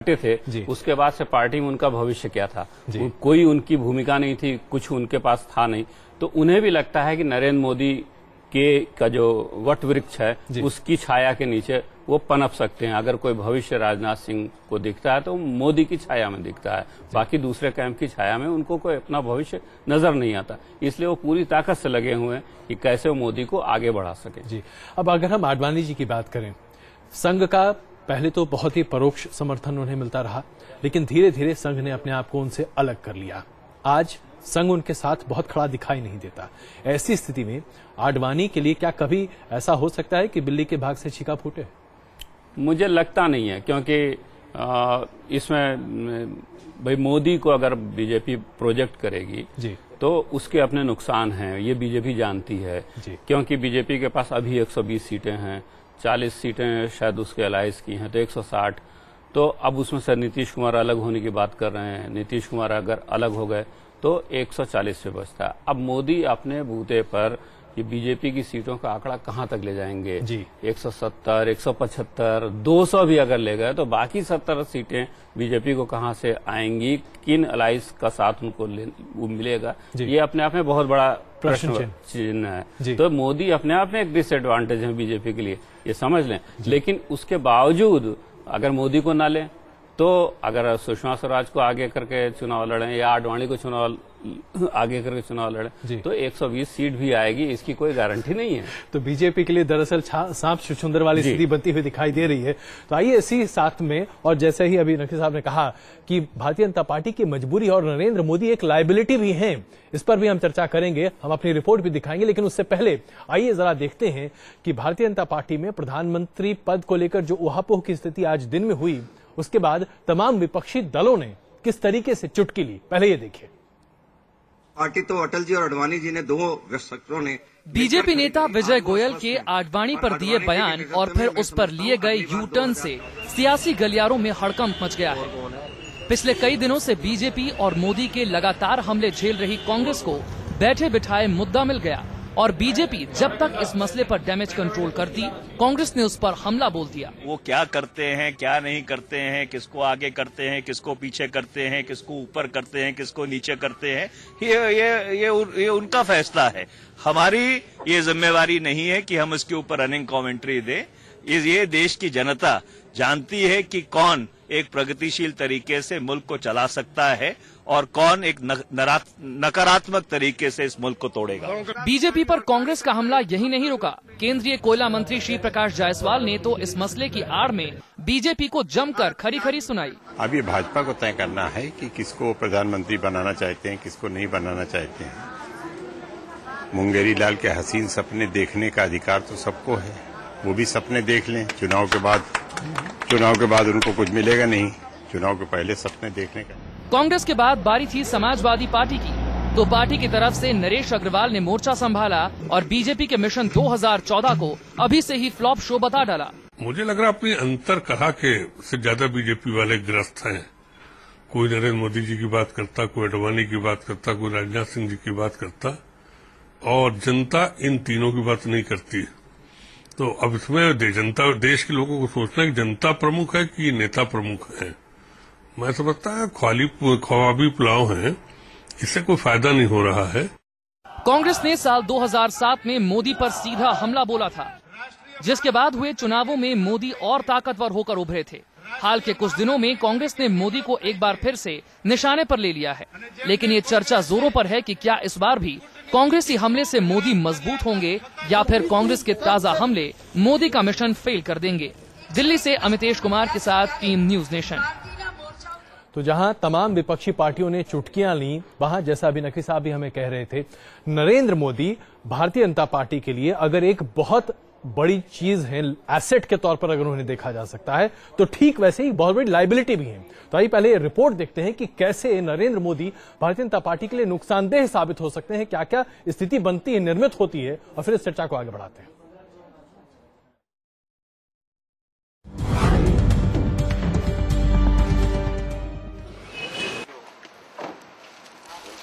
थे, उसके बाद से पार्टी में उनका भविष्य क्या था, कोई उनकी भूमिका नहीं थी, कुछ उनके पास था नहीं। तो उन्हें भी लगता है कि नरेंद्र मोदी का जो वट वृक्ष है उसकी छाया के नीचे वो पनप सकते हैं। अगर कोई भविष्य राजनाथ सिंह को दिखता है तो मोदी की छाया में दिखता है, बाकी दूसरे कैंप की छाया में उनको कोई अपना भविष्य नजर नहीं आता। इसलिए वो पूरी ताकत से लगे हुए हैं कि कैसे वो मोदी को आगे बढ़ा सके। जी, अब अगर हम आडवाणी जी की बात करें, संघ का पहले तो बहुत ही परोक्ष समर्थन उन्हें मिलता रहा, लेकिन धीरे धीरे संघ ने अपने आप को उनसे अलग कर लिया। आज संघ उनके साथ बहुत खड़ा दिखाई नहीं देता। ऐसी स्थिति में आडवाणी के लिए क्या कभी ऐसा हो सकता है कि बिल्ली के भाग से छीका फूटे? मुझे लगता नहीं है, क्योंकि इसमें भाई मोदी को अगर बीजेपी प्रोजेक्ट करेगी तो उसके अपने नुकसान हैं, ये बीजेपी जानती है। क्योंकि बीजेपी के पास अभी 120 सीटें हैं, 40 सीटें शायद उसके अलायंस की हैं, तो 160। तो अब उसमें से नीतीश कुमार अलग होने की बात कर रहे हैं। नीतीश कुमार अगर अलग हो गए तो 140 पे बचता है। अब मोदी अपने बूते पर ये बीजेपी की सीटों का आंकड़ा कहां तक ले जाएंगे? 170, 175, 200 भी अगर ले गए तो बाकी 70 सीटें बीजेपी को कहां से आएंगी? किन अलायंस का साथ उनको मिलेगा? ये अपने आप में बहुत बड़ा प्रश्न चिन्ह है। तो मोदी अपने आप में एक डिसएडवांटेज है बीजेपी के लिए, ये समझ लें। लेकिन उसके बावजूद अगर मोदी को ना लें तो अगर सुषमा स्वराज को आगे करके चुनाव लड़ें या आडवाणी को चुनाव आगे करके चुनाव लड़ें तो 120 सीट भी आएगी, इसकी कोई गारंटी नहीं है। तो बीजेपी के लिए दरअसल सांप छुछुंदर वाली स्थिति बनती हुई दिखाई दे रही है। तो आइए इसी साथ में, और जैसे ही अभी नकवी साहब ने कहा कि भारतीय जनता पार्टी की मजबूरी और नरेंद्र मोदी एक लायबिलिटी भी है, इस पर भी हम चर्चा करेंगे, हम अपनी रिपोर्ट भी दिखाएंगे। लेकिन उससे पहले आइए जरा देखते हैं कि भारतीय जनता पार्टी में प्रधानमंत्री पद को लेकर जो ऊहापोह की स्थिति आज दिन में हुई, उसके बाद तमाम विपक्षी दलों ने किस तरीके से चुटकी ली, पहले ये देखिए। पार्टी तो अटल जी और आडवाणी जी ने, दो शख्सों ने, बीजेपी नेता विजय गोयल के आडवाणी पर दिए बयान और फिर उस पर लिए गए यू टर्न से सियासी गलियारों में हड़कंप मच गया है। पिछले कई दिनों से बीजेपी और मोदी के लगातार हमले झेल रही कांग्रेस को बैठे बिठाए मुद्दा मिल गया और बीजेपी जब तक इस मसले पर डैमेज कंट्रोल करती, कांग्रेस ने उस पर हमला बोल दिया। वो क्या करते हैं, क्या नहीं करते हैं, किसको आगे करते हैं, किसको पीछे करते हैं, किसको ऊपर करते हैं, किसको नीचे करते हैं, ये उनका फैसला है। हमारी ये जिम्मेवारी नहीं है कि हम इसके ऊपर रनिंग कमेंट्री दें। ये देश की जनता जानती है कि कौन एक प्रगतिशील तरीके से मुल्क को चला सकता है और कौन एक नकारात्मक तरीके से इस मुल्क को तोड़ेगा। बीजेपी पर कांग्रेस का हमला यही नहीं रुका। केंद्रीय कोयला मंत्री श्री प्रकाश जायसवाल ने तो इस मसले की आड़ में बीजेपी को जमकर खरी खरी सुनाई। अब ये भाजपा को तय करना है कि किसको प्रधानमंत्री बनाना चाहते हैं, किसको नहीं बनाना चाहते हैं। मुंगेरी लाल के हसीन सपने देखने का अधिकार तो सबको है, वो भी सपने देख लें। चुनाव के बाद उनको कुछ मिलेगा नहीं, चुनाव के पहले सपने देखने का। कांग्रेस के बाद बारी थी समाजवादी पार्टी की, तो पार्टी की तरफ से नरेश अग्रवाल ने मोर्चा संभाला और बीजेपी के मिशन 2014 को अभी से ही फ्लॉप शो बता डाला। मुझे लग रहा अपनी अंतर कहा के से ज्यादा बीजेपी वाले ग्रस्त हैं। कोई नरेंद्र मोदी जी की बात करता, कोई आडवाणी की बात करता, कोई राजनाथ सिंह जी की बात करता, और जनता इन तीनों की बात नहीं करती। तो अब इसमें जनता, देश के लोगों को सोचना है कि जनता प्रमुख है कि नेता प्रमुख है। मैं समझता है ख्वाबी पुलाव है, इससे कोई फायदा नहीं हो रहा है। कांग्रेस ने साल 2007 में मोदी पर सीधा हमला बोला था, जिसके बाद हुए चुनावों में मोदी और ताकतवर होकर उभरे थे। हाल के कुछ दिनों में कांग्रेस ने मोदी को एक बार फिर से निशाने पर ले लिया है, लेकिन ये चर्चा जोरों पर है कि क्या इस बार भी कांग्रेसी हमले से मोदी मजबूत होंगे या फिर कांग्रेस के ताजा हमले मोदी का मिशन फेल कर देंगे। दिल्ली से अमितेश कुमार के साथ टीम न्यूज नेशन। तो जहां तमाम विपक्षी पार्टियों ने चुटकियां ली, वहां जैसा अभी नकवी साहब भी हमें कह रहे थे, नरेंद्र मोदी भारतीय जनता पार्टी के लिए अगर एक बहुत बड़ी चीज है, एसेट के तौर पर अगर उन्हें देखा जा सकता है, तो ठीक वैसे ही बहुत बड़ी लायबिलिटी भी है। तो आइए पहले रिपोर्ट देखते हैं कि कैसे नरेंद्र मोदी भारतीय जनता पार्टी के लिए नुकसानदेह साबित हो सकते हैं, क्या क्या स्थिति बनती है, निर्मित होती है, और फिर इस चर्चा को आगे बढ़ाते हैं।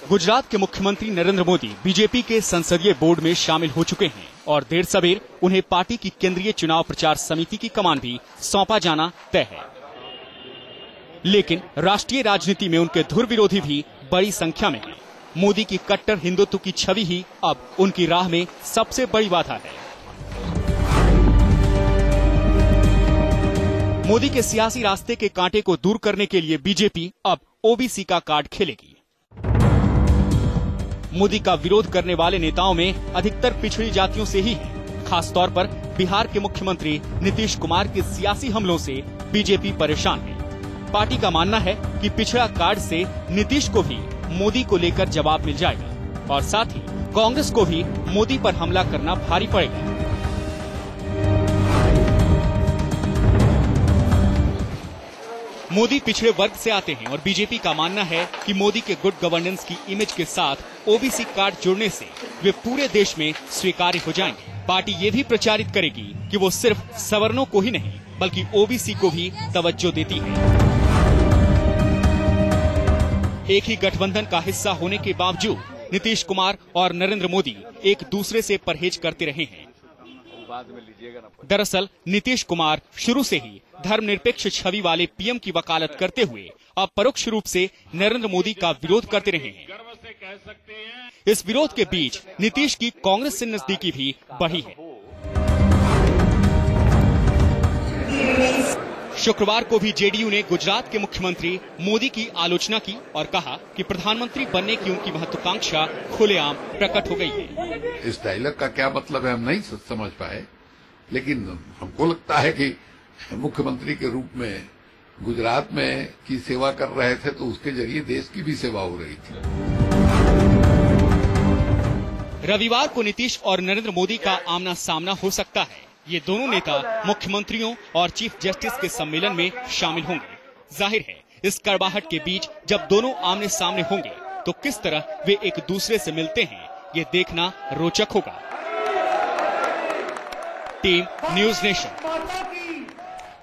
गुजरात के मुख्यमंत्री नरेंद्र मोदी बीजेपी के संसदीय बोर्ड में शामिल हो चुके हैं और देर सवेर उन्हें पार्टी की केंद्रीय चुनाव प्रचार समिति की कमान भी सौंपा जाना तय है। लेकिन राष्ट्रीय राजनीति में उनके धुर विरोधी भी बड़ी संख्या में हैं। मोदी की कट्टर हिंदुत्व की छवि ही अब उनकी राह में सबसे बड़ी बाधा है। मोदी के सियासी रास्ते के कांटे को दूर करने के लिए बीजेपी अब ओबीसी का कार्ड खेलेगी। मोदी का विरोध करने वाले नेताओं में अधिकतर पिछड़ी जातियों से ही है। खासतौर पर बिहार के मुख्यमंत्री नीतीश कुमार के सियासी हमलों से बीजेपी परेशान है। पार्टी का मानना है कि पिछड़ा कार्ड से नीतीश को भी मोदी को लेकर जवाब मिल जाएगा और साथ ही कांग्रेस को भी मोदी पर हमला करना भारी पड़ेगा। मोदी पिछड़े वर्ग से आते हैं और बीजेपी का मानना है कि मोदी के गुड गवर्नेंस की इमेज के साथ ओबीसी कार्ड जोड़ने से वे पूरे देश में स्वीकार्य हो जाएंगे। पार्टी ये भी प्रचारित करेगी कि वो सिर्फ सवर्णों को ही नहीं बल्कि ओबीसी को भी तवज्जो देती है। एक ही गठबंधन का हिस्सा होने के बावजूद नीतीश कुमार और नरेंद्र मोदी एक दूसरे से परहेज करते रहे हैं। दरअसल नीतीश कुमार शुरू से ही धर्मनिरपेक्ष छवि वाले पीएम की वकालत करते हुए अब परोक्ष रूप से नरेंद्र मोदी का विरोध करते रहे हैं। इस विरोध के बीच नीतीश की कांग्रेस से नजदीकी भी बढ़ी है। शुक्रवार को भी जेडीयू ने गुजरात के मुख्यमंत्री मोदी की आलोचना की और कहा कि प्रधानमंत्री बनने की उनकी महत्वाकांक्षा खुलेआम प्रकट हो गई है। इस डायलॉग का क्या मतलब है हम नहीं समझ पाए, लेकिन हमको लगता है कि मुख्यमंत्री के रूप में गुजरात में की सेवा कर रहे थे तो उसके जरिए देश की भी सेवा हो रही थी। रविवार को नीतीश और नरेंद्र मोदी का आमना सामना हो सकता है। ये दोनों नेता मुख्यमंत्रियों और चीफ जस्टिस के सम्मेलन में शामिल होंगे। जाहिर है इस कड़वाहट के बीच जब दोनों आमने सामने होंगे तो किस तरह वे एक दूसरे से मिलते हैं ये देखना रोचक होगा। Team news nation.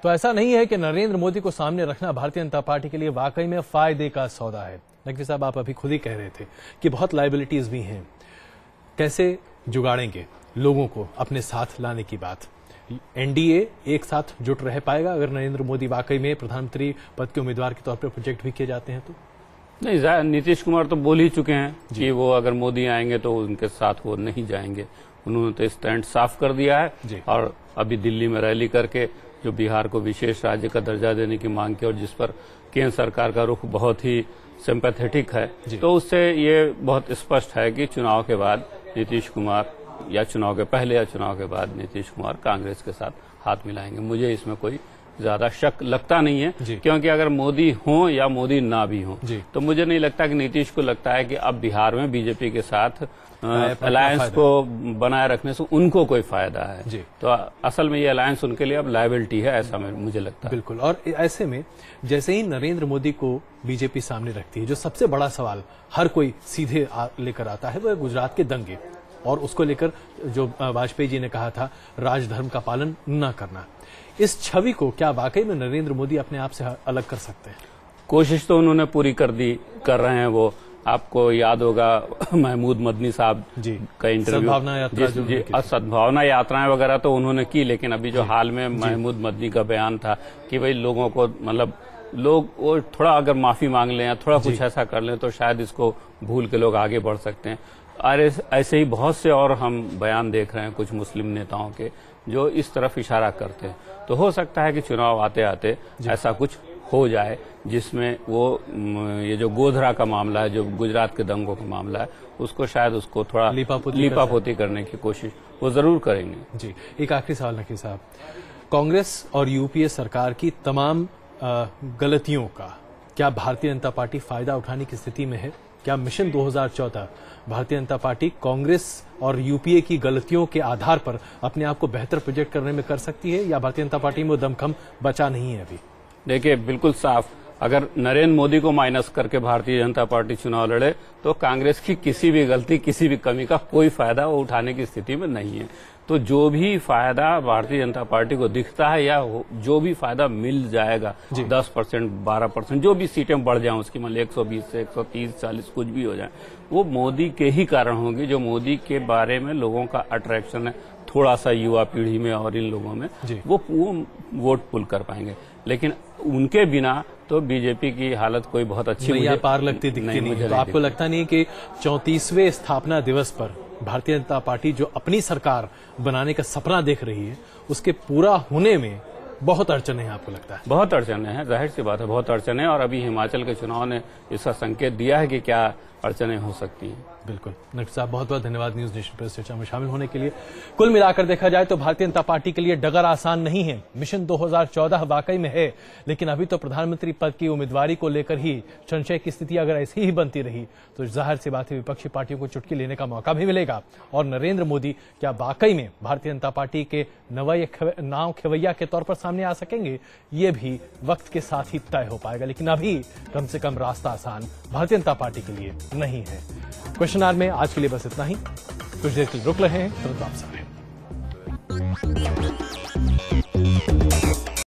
तो ऐसा नहीं है कि नरेंद्र मोदी को सामने रखना भारतीय जनता पार्टी के लिए वाकई में फायदे का सौदा है। नकवी साहब, आप अभी खुद ही कह रहे थे कि बहुत लायबिलिटीज भी हैं। कैसे जुगाड़ेंगे लोगों को अपने साथ लाने की बात? एनडीए एक साथ जुट रह पाएगा अगर नरेंद्र मोदी वाकई में प्रधानमंत्री पद के उम्मीदवार के तौर पर प्रोजेक्ट भी किए जाते हैं तो? नहीं, नीतीश कुमार तो बोल ही चुके हैं कि वो अगर मोदी आएंगे तो उनके साथ वो नहीं जाएंगे। उन्होंने तो स्टैंड साफ कर दिया है और अभी दिल्ली में रैली करके जो बिहार को विशेष राज्य का दर्जा देने की मांग की और जिस पर केंद्र सरकार का रुख बहुत ही सिंपैथेटिक है, तो उससे ये बहुत स्पष्ट है कि चुनाव के बाद नीतीश कुमार या चुनाव के पहले या चुनाव के बाद नीतीश कुमार कांग्रेस के साथ हाथ मिलाएंगे। मुझे इसमें कोई ज्यादा शक लगता नहीं है, क्योंकि अगर मोदी हो या मोदी ना भी हो तो मुझे नहीं लगता कि नीतीश को लगता है कि अब बिहार में बीजेपी के साथ अलायंस को बनाए रखने से उनको कोई फायदा है। तो असल में ये अलायंस उनके लिए अब लायबिलिटी है, ऐसा मुझे लगता है। बिल्कुल। और ऐसे में जैसे ही नरेंद्र मोदी को बीजेपी सामने रखती है, जो सबसे बड़ा सवाल हर कोई सीधे लेकर आता है वो है गुजरात के दंगे, और उसको लेकर जो वाजपेयी जी ने कहा था राजधर्म का पालन न करना। इस छवि को क्या वाकई में नरेंद्र मोदी अपने आप से अलग कर सकते हैं? कोशिश तो उन्होंने पूरी कर रहे हैं। वो आपको याद होगा महमूद मदनी साहब का इंटरव्यू, सद्भावना यात्राएं वगैरह तो उन्होंने की, लेकिन अभी जो हाल में महमूद मदनी का बयान था कि भाई लोगों को मतलब लोग वो थोड़ा अगर माफी मांग लें या थोड़ा कुछ ऐसा कर लें तो शायद इसको भूल के लोग आगे बढ़ सकते हैं। और ऐसे ही बहुत से और हम बयान देख रहे हैं कुछ मुस्लिम नेताओं के जो इस तरफ इशारा करते हैं। तो हो सकता है कि चुनाव आते आते ऐसा कुछ हो जाए जिसमें वो ये जो गोधरा का मामला है, जो गुजरात के दंगों का मामला है, उसको शायद उसको थोड़ा लीपापोती करने की कोशिश वो जरूर करेंगे। जी, एक आखिरी सवाल नकीब साहब, कांग्रेस और यूपीए सरकार की तमाम गलतियों का क्या भारतीय जनता पार्टी फायदा उठाने की स्थिति में है? क्या मिशन 2014 भारतीय जनता पार्टी कांग्रेस और यूपीए की गलतियों के आधार पर अपने आप को बेहतर प्रोजेक्ट करने में कर सकती है, या भारतीय जनता पार्टी में दमखम बचा नहीं है अभी? देखिए, बिल्कुल साफ, अगर नरेंद्र मोदी को माइनस करके भारतीय जनता पार्टी चुनाव लड़े तो कांग्रेस की किसी भी गलती, किसी भी कमी का कोई फायदा वो उठाने की स्थिति में नहीं है। तो जो भी फायदा भारतीय जनता पार्टी को दिखता है या जो भी फायदा मिल जाएगा 10%, 12%, जो भी सीटें बढ़ जाएं उसकी, मान ली 120 से 130, 40 कुछ भी हो जाए, वो मोदी के ही कारण होंगे। जो मोदी के बारे में लोगों का अट्रैक्शन है थोड़ा सा युवा पीढ़ी में और इन लोगों में, वो वोट पुल कर पाएंगे। लेकिन उनके बिना तो बीजेपी की हालत कोई बहुत अच्छी मुझे पार लगती दिखती नहीं। तो आपको लगता नहीं कि 34वें स्थापना दिवस पर भारतीय जनता पार्टी जो अपनी सरकार बनाने का सपना देख रही है, उसके पूरा होने में बहुत अड़चने हैं? आपको लगता है बहुत अड़चने हैं, जाहिर सी बात है, बहुत अड़चने हैं। और अभी हिमाचल के चुनाव ने इसका संकेत दिया है कि क्या अड़चने हो सकती हैं। बिल्कुल। नकवी साहब, बहुत बहुत धन्यवाद न्यूज नेशन प्रेस चर्चा में शामिल होने के लिए। कुल मिलाकर देखा जाए तो भारतीय जनता पार्टी के लिए डगर आसान नहीं है। मिशन 2014 वाकई में है, लेकिन अभी तो प्रधानमंत्री पद की उम्मीदवारी को लेकर ही संशय की स्थिति अगर ऐसी ही बनती रही तो जाहिर सी बात है विपक्षी पार्टियों को चुटकी लेने का मौका भी मिलेगा। और नरेंद्र मोदी क्या वाकई में भारतीय जनता पार्टी के नाव खेवैया के तौर पर सामने आ सकेंगे, ये भी वक्त के साथ ही तय हो पाएगा। लेकिन अभी कम से कम रास्ता आसान भारतीय जनता पार्टी के लिए नहीं है। क्वेश्चन आवर में आज के लिए बस इतना ही। कुछ देर के लिए रुक रहे हैं, तुरंत वापस आ रहे हैं।